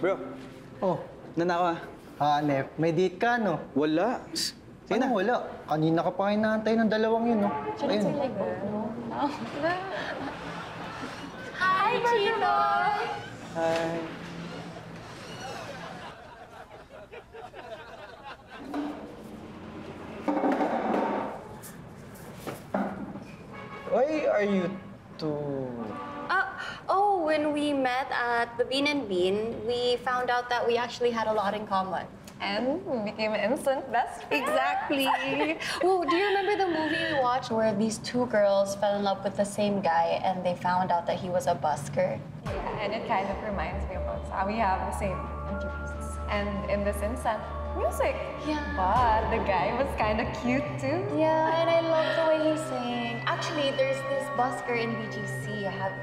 Bro, Oh, nanakaw. Hanep, may date ka, no? Wala. Sige na. Wala? Kanina ka pa hinahantay ng dalawang yun, no? Ayun. Hi, Chino! Hi. Why are you two... When we met at the Bean and Bean, we found out that we actually had a lot in common. And we became instant best friends. Exactly. Well, do you remember the movie we watched where these two girls fell in love with the same guy and they found out that he was a busker? Yeah, and it kind of reminds me of us. How we have the same interests. And in this instant, music. Yeah. But the guy was kind of cute too. Yeah, and I love the way he sang. Actually, there's this busker in BGC.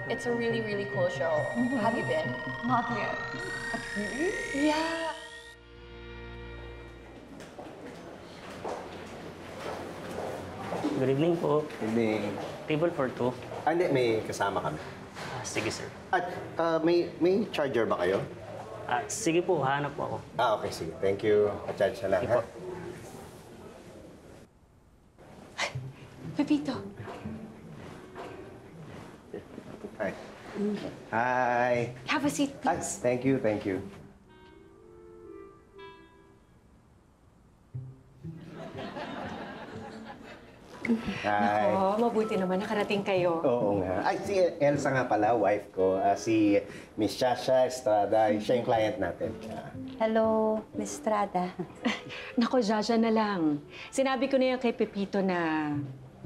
It's a really, really cool show. Have you been? Not yet. But really? Yeah. Good evening po. Hindi. Table for two. Hindi, may kasama kami. Sige, sir. At may charger ba kayo? Sige po, hanap po ako. Okay, sige. Thank you. Pa-charge na lang, Sige ha? po. Pepito. Hi. Hi. Have a seat, Hi. please. Thank you, thank you. Hi. Nako, mabuti naman nakarating kayo. Oo nga. Ay, si Elsa nga pala, wife ko. Si Miss Shasha Estrada. Siya yung client natin. Hello, Miss Strada. Nako, Jaja na lang. Sinabi ko na yan kay Pepito na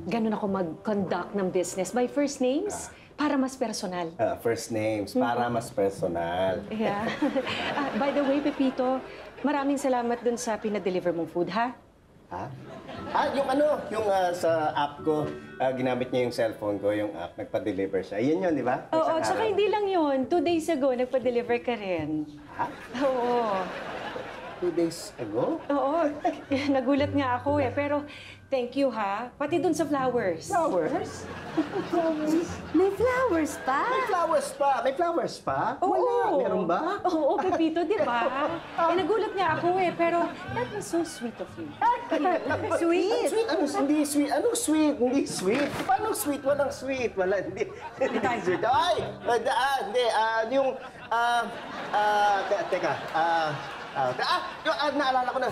ganun ako mag-conduct ng business by first names para mas personal. First names, para mas personal. Yeah. By the way, Pepito, maraming salamat dun sa pinadeliver mong food, ha? Ha? Yung sa app ko, ginamit niya yung cellphone ko, yung app, nagpa-deliver siya. Yun yun, di ba? Oo, Isang tsaka araw. hindi lang yun. 2 days ago, nagpa-deliver ka rin. Ha? Oo. 2 days ago? Oo. Nagulat nga ako eh. Pero thank you, ha? Pati dun sa flowers. Flowers? May flowers pa? May flowers pa? May flowers pa? Wala. Meron ba? Oo, Pepito, di ba? Nagulat nga ako eh. Pero that was so sweet of you. Sweet? Sweet? Ano? Hindi sweet. Anong sweet? Hindi sweet. Paano sweet? Walang sweet. Wala. Hindi. Hindi sweet. Ay! Hindi. Teka. Naalala ko na.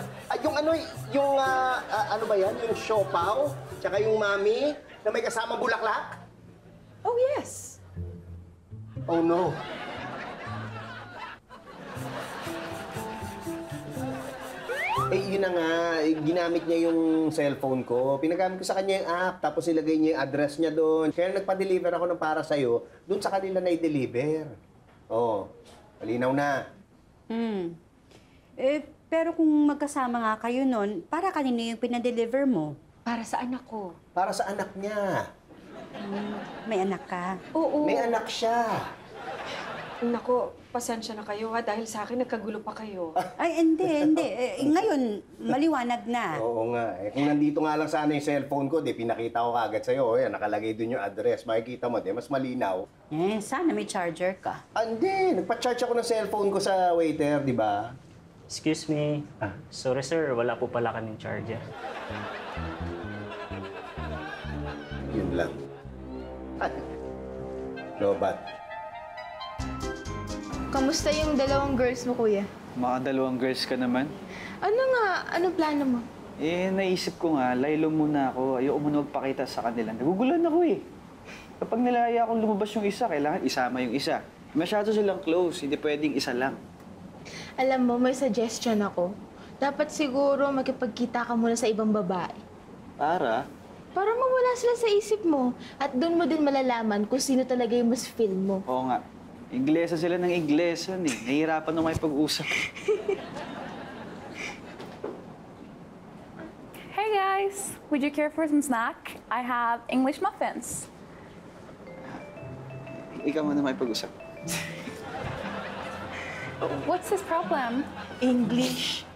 Ano ba yan? Yung siopaw, tsaka yung mami, na may kasama bulaklak? Oh, yes. Oh, no. Yun na nga. Ginamit niya yung cellphone ko. Pinagamit ko sa kanya yung app, tapos ilagay niya yung address niya doon. Kaya nagpa-deliver ako ng para sa'yo, doon sa kanila na i-deliver. Oh, malinaw na. Pero kung magkasama nga kayo nun, para kanino yung pinadeliver mo? Para sa anak ko. Para sa anak niya. May anak ka? Oo. May anak siya. Nako, pasensya na kayo ha. Dahil sa akin, nagkagulo pa kayo. Ay, hindi. Ngayon, maliwanag na. Oo nga. Kung nandito nga lang sana yung cellphone ko, pinakita ko kagad sa'yo. Yan, nakalagay doon yung address. Makikita mo, mas malinaw. Sana may charger ka. Hindi. Nagpa-charge ako ng cellphone ko sa waiter, di ba? Excuse me. Sorry, sir. Wala po pala kaming charger. Yun lang. Lobat. Kamusta yung dalawang girls mo, kuya? Mga 2 girls ka naman. Ano nga? Ano plano mo? Naisip ko nga, laylo muna ako. Ayoko muna magpakita sa kanila. Nagugulan ako eh. Kapag nilaya akong lumabas yung isa, kailangan isama yung isa. Masyado silang close, hindi pwedeng isa lang. Alam mo, may suggestion ako. Dapat siguro makipagkita ka muna sa ibang babae. Para? Para mawala sila sa isip mo. At doon mo din malalaman kung sino talaga yung mas feel mo. Oo nga. Inglesa sila ng Inglesan eh. Nahihirapan na may pag-usap. Hey guys, would you care for some snack? I have English muffins. Ikaw muna may pag-usap. What's his problem? English.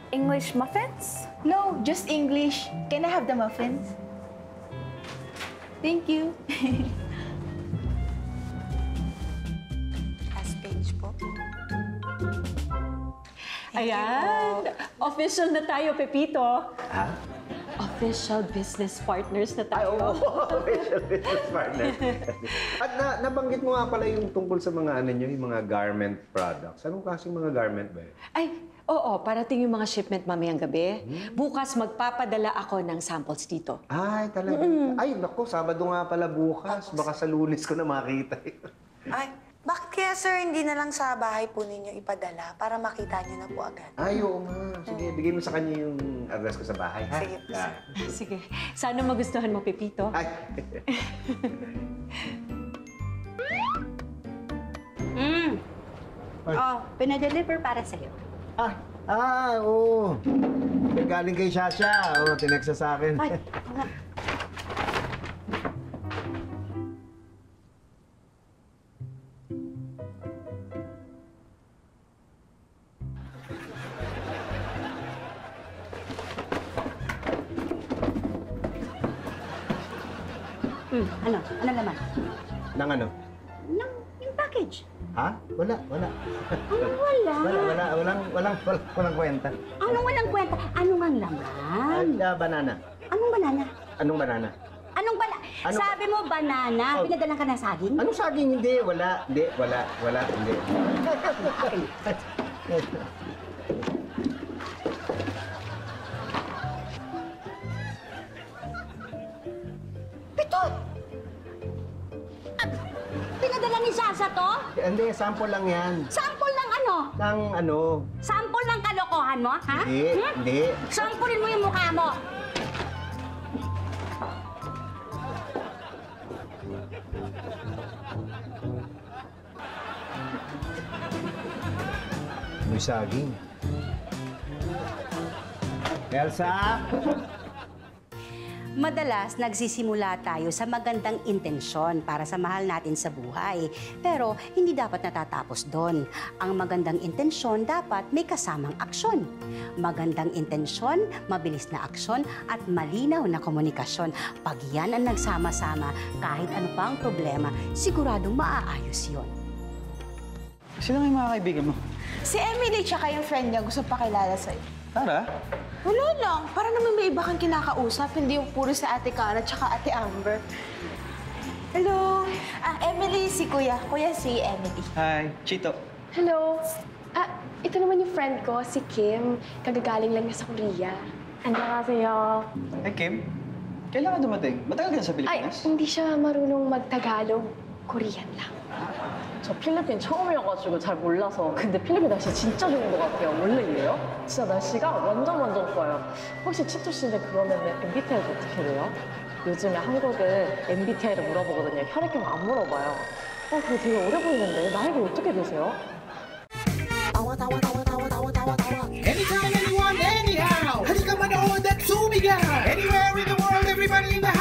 English muffins? No, just English. Can I have the muffins? Thank you. Last page po. Ayan. Official na tayo, Pepito. Ha? Official business partners na tayo. Official business partner. At nabanggit mo nga pala yung tungkol sa mga ano nyo, yung mga garment products. Anong klaseng mga garment ba yun? Ay, oo. Parating yung mga shipment mamayang gabi. Bukas magpapadala ako ng samples dito. Ay, talaga. Ay, naku, Sabado nga pala bukas. Baka sa Lunes ko na makita yun. Ay, bakit kaya sir hindi na lang sa bahay po ninyo ipadala para makita niyo na po agad? Ay, oo nga. Sige, bigay mo sa kanya yung address ko sa bahay, ha? Sige po, sir. Sige. Sana magustuhan mo, Pepito. Ay. Oh, pinadeliver para sa'yo. Oo. Galing kay Shasha. Oo, tineksa sa akin. Ay, ano? Ano laman? Nang ano? Yung package. Ha? Wala. Wala. Walang kwenta. Anong walang kwenta? Anong ang laman? Banana. Anong banana? Anong banana? Anong banana? Sabi mo banana, Oh. pinadala ka ng saging? Anong saging? Hindi. Wala. Hindi. Pitot! Pinadala ni Sasa to? Hindi, sample lang yan. Sample ng ano? Ng ano? Sample ng kalokohan mo, ha? Hindi. Sampulin mo yung mukha mo. May saging. Elsa? Madalas, nagsisimula tayo sa magandang intensyon para sa mahal natin sa buhay. Pero hindi dapat natatapos doon. Ang magandang intensyon dapat may kasamang aksyon. Magandang intensyon, mabilis na aksyon, at malinaw na komunikasyon. Pag yan ang nagsama-sama, kahit ano pa ang problema, siguradong maaayos yon. Sino nga yung mga kaibigan mo? Si Emily tsaka yung friend niya gusto pakilala sa'yo. Tara. Wala lang. Para naman may iba kang kinakausap, hindi yung puro sa Ate Cara tsaka Ate Amber. Hello. Emily, si Kuya. Kuya, si Emily. Hi, Chito. Hello. Ito naman yung friend ko, si Kim. Kagagaling lang niya sa Korea. 안녕하세요. Hi, Kim. Kailan ka dumating? Matagal ka na sa Ay, Pilipinas? hindi siya marunong mag-Tagalog. Korean lang. 저 필리핀 처음이어가지고 잘 몰라서 근데 필리핀 날씨 진짜 좋은 것 같아요. 원래 이래요? 진짜 날씨가 완전 좋아요. 혹시 치토 씨는 그러면 MBTI가 어떻게 돼요? 요즘에 한국은 MBTI를 물어보거든요. 혈액형 안 물어봐요. 그거 되게 어려 보이는데 나이가 어떻게 되세요? Anytime, anyone, anyhow. 하니까 만나온 that 수미가 Anywhere in the world, everybody in the house.